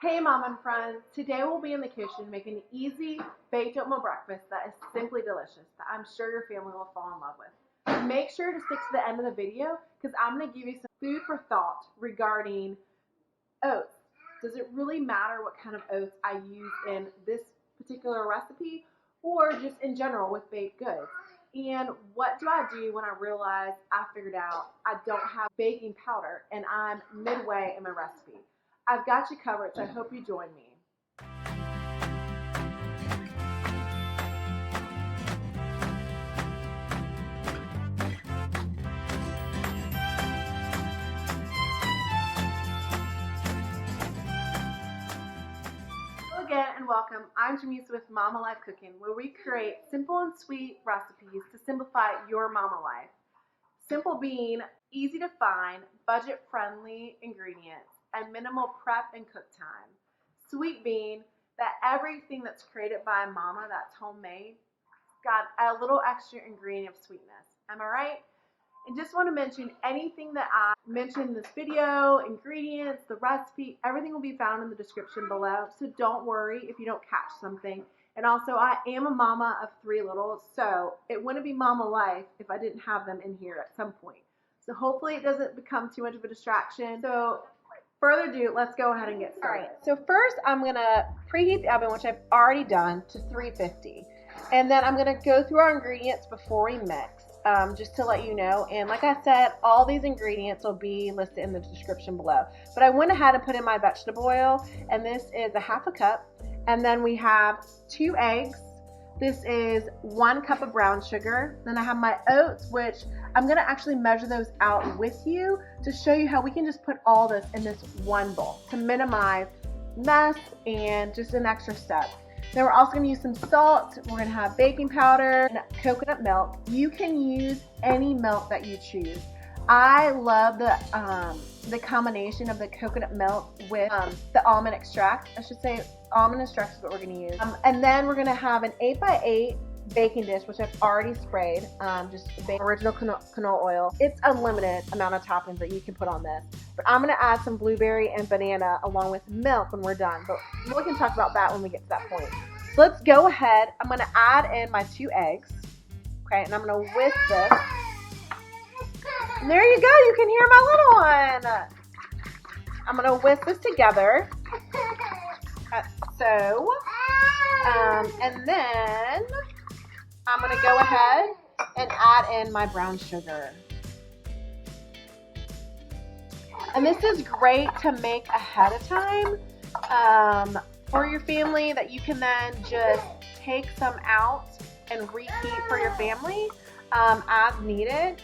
Hey mom and friends, today we'll be in the kitchen making an easy baked oatmeal breakfast that is simply delicious that I'm sure your family will fall in love with. Make sure to stick to the end of the video because I'm going to give you some food for thought regarding oats. Does it really matter what kind of oats I use in this particular recipe or just in general with baked goods? And what do I do when I realize I figured out I don't have baking powder and I'm midway in my recipe? I've got you covered, so I hope you join me. Hello again and welcome. I'm Jamisa with Mama Life Cooking, where we create simple and sweet recipes to simplify your mama life. Simple being easy to find, budget-friendly ingredients, and minimal prep and cook time. Sweet being that everything that's created by a mama that's homemade got a little extra ingredient of sweetness. Am I right? And just want to mention anything that I mentioned in this video, ingredients, the recipe, everything will be found in the description below. So don't worry if you don't catch something. And also, I am a mama of 3 littles, so it wouldn't be mama life if I didn't have them in here at some point. So hopefully it doesn't become too much of a distraction. So further ado, let's go ahead and get started. All right, so first I'm gonna preheat the oven, which I've already done, to 350. And then I'm gonna go through our ingredients before we mix, just to let you know. And like I said, all these ingredients will be listed in the description below. But I went ahead and put in my vegetable oil, and this is a 1/2 cup. And then we have 2 eggs. This is 1 cup of brown sugar. Then I have my oats, which I'm gonna actually measure those out with you to show you how we can just put all this in this one bowl to minimize mess and just an extra step. Then we're also gonna use some salt. We're gonna have baking powder and coconut milk. You can use any milk that you choose. I love the combination of the coconut milk with the almond extract. I should say almond extract is what we're going to use. And then we're going to have an 8x8 baking dish, which I've already sprayed, just original canola oil. It's unlimited amount of toppings that you can put on this. But I'm going to add some blueberry and banana along with milk when we're done. But we can talk about that when we get to that point. So let's go ahead. I'm going to add in my 2 eggs. Okay, and I'm going to whisk this. And there you go, you can hear my little one. I'm gonna whisk this together. And then I'm gonna go ahead and add in my brown sugar. And this is great to make ahead of time for your family, that you can then just take some out and reheat for your family as needed.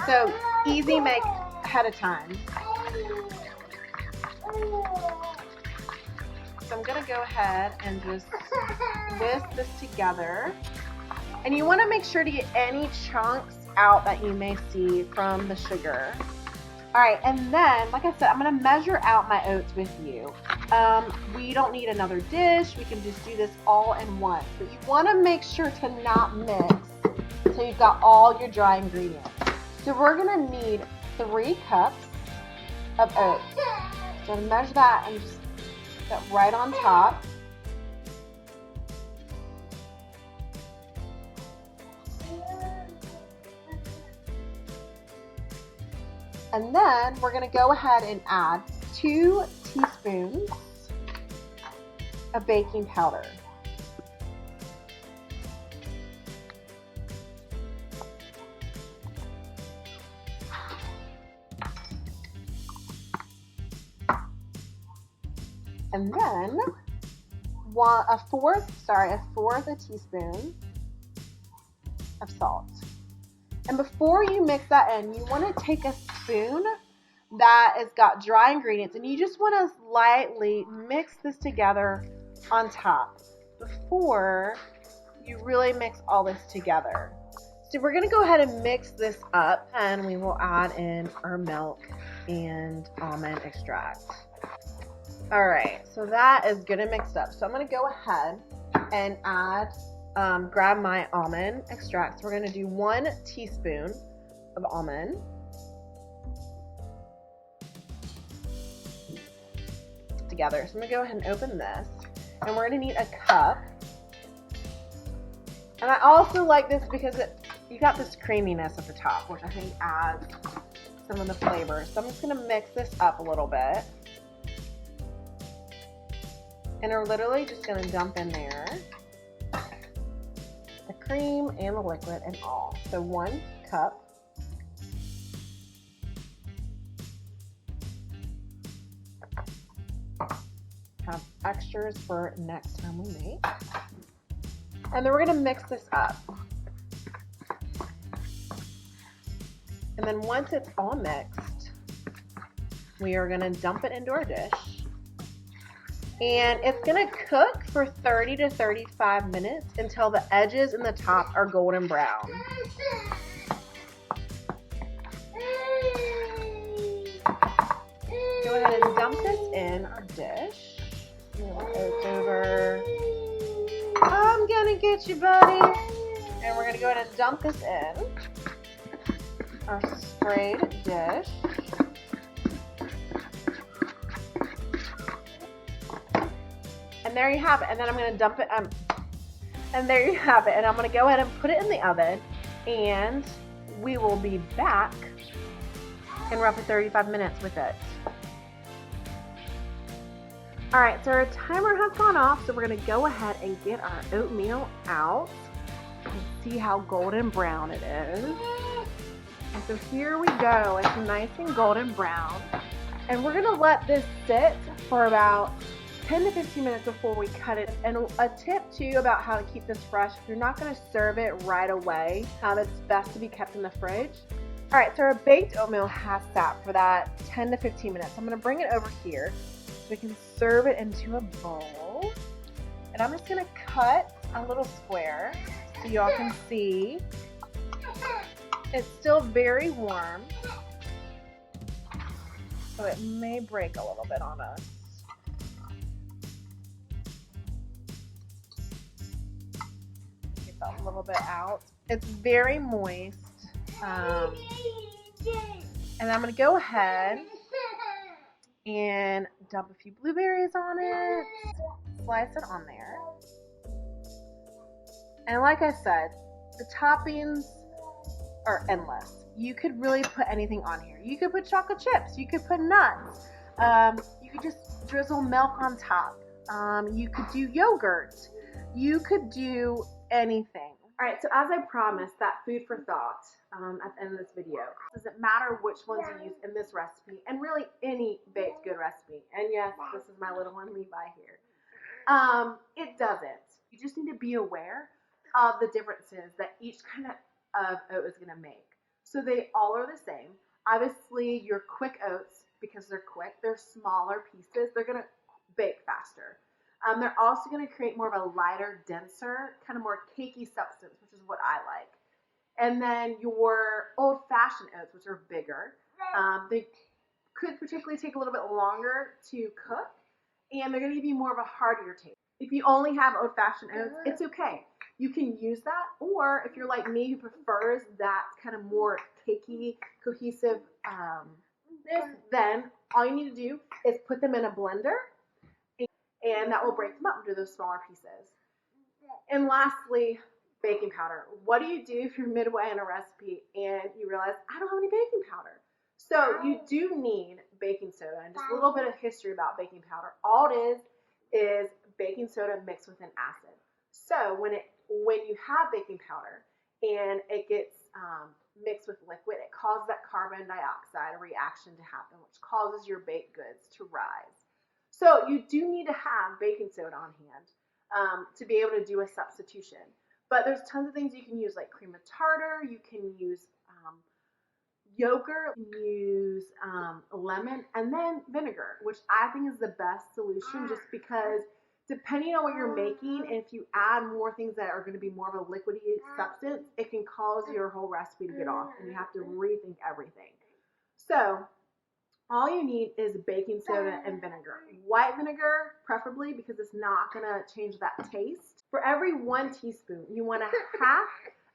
So easy make ahead of time. So I'm gonna go ahead and just whisk this together. And you wanna make sure to get any chunks out that you may see from the sugar. All right, and then, like I said, I'm gonna measure out my oats with you. We don't need another dish. We can just do this all in one. But you wanna make sure to not mix so you've got all your dry ingredients. So we're gonna need 3 cups of oats. So to measure that and just put that right on top. And then we're gonna go ahead and add 2 teaspoons of baking powder. And then a fourth a teaspoon of salt. And before you mix that in, you want to take a spoon that has got dry ingredients, and you just want to lightly mix this together on top before you really mix all this together. So we're going to go ahead and mix this up, and we will add in our milk and almond extract. All right, so that is good and mixed up. So I'm gonna go ahead and grab my almond extract. So we're gonna do 1 teaspoon of almond together. So I'm gonna go ahead and open this, and we're gonna need a cup. And I also like this because you got this creaminess at the top, which I think adds some of the flavor. So I'm just gonna mix this up a little bit. And we're literally just gonna dump in there the cream and the liquid and all. So 1 cup. Have extras for next time we make. And then we're gonna mix this up. And then once it's all mixed, we are gonna dump it into our dish. And it's gonna cook for 30 to 35 minutes until the edges and the top are golden brown. Go ahead and dump this in our dish. Oats over. I'm gonna get you, buddy. And we're gonna go ahead and dump this in our sprayed dish. And there you have it. And then I'm gonna dump it. And there you have it. And I'm gonna go ahead and put it in the oven. And we will be back in roughly 35 minutes with it. All right, so our timer has gone off, so we're gonna go ahead and get our oatmeal out and see how golden brown it is. And so here we go, it's nice and golden brown. And we're gonna let this sit for about 10 to 15 minutes before we cut it. And a tip too about how to keep this fresh, if you're not gonna serve it right away, it's best to be kept in the fridge. All right, so our baked oatmeal has sat for that 10 to 15 minutes. I'm gonna bring it over here. We can serve it into a bowl. And I'm just gonna cut a little square so y'all can see. It's still very warm, so it may break a little bit on us. Get that a little bit out. It's very moist. And I'm gonna go ahead and dump a few blueberries on it, slice it on there. And like I said, the toppings are endless. You could really put anything on here. You could put chocolate chips, you could put nuts, you could just drizzle milk on top, you could do yogurt, you could do anything. All right, so as I promised, that food for thought at the end of this video. Doesn't matter which ones you use in this recipe, and really any baked good recipe. And yes, this is my little one Levi here. It doesn't. You just need to be aware of the differences that each kind of oat is gonna make. So they all are the same. Obviously, your quick oats, because they're quick, they're smaller pieces, they're gonna bake faster. They're also going to create more of a lighter, denser, kind of more cakey substance, which is what I like. And then your old-fashioned oats, which are bigger, they could particularly take a little bit longer to cook, and they're going to give you more of a heartier taste. If you only have old-fashioned oats, it's okay. You can use that, or if you're like me who prefers that kind of more cakey, cohesive, then all you need to do is put them in a blender, and that will break them up into those smaller pieces. And lastly, baking powder. What do you do if you're midway in a recipe and you realize, I don't have any baking powder? So you do need baking soda, and just a little bit of history about baking powder. All it is baking soda mixed with an acid. So when you have baking powder and it gets mixed with liquid, it causes that carbon dioxide reaction to happen, which causes your baked goods to rise. So you do need to have baking soda on hand to be able to do a substitution. But there's tons of things you can use, like cream of tartar. You can use yogurt. You can use lemon, and then vinegar, which I think is the best solution, just because depending on what you're making, and if you add more things that are going to be more of a liquidy substance, it can cause your whole recipe to get off, and you have to rethink everything. So all you need is baking soda and vinegar. White vinegar, preferably, because it's not going to change that taste. For every 1 teaspoon, you want half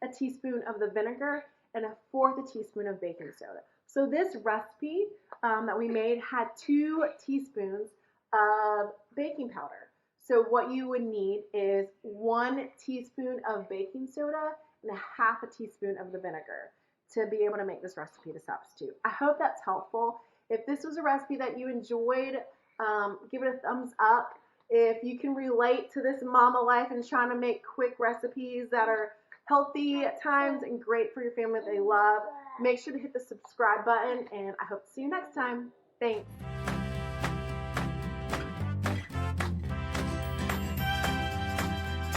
a teaspoon of the vinegar and 1/4 teaspoon of baking soda. So this recipe that we made had 2 teaspoons of baking powder. So what you would need is 1 teaspoon of baking soda and a half a teaspoon of the vinegar to be able to make this recipe to substitute. I hope that's helpful. If this was a recipe that you enjoyed, give it a thumbs up. If you can relate to this mama life and trying to make quick recipes that are healthy at times and great for your family that they love, make sure to hit the subscribe button, and I hope to see you next time. Thanks.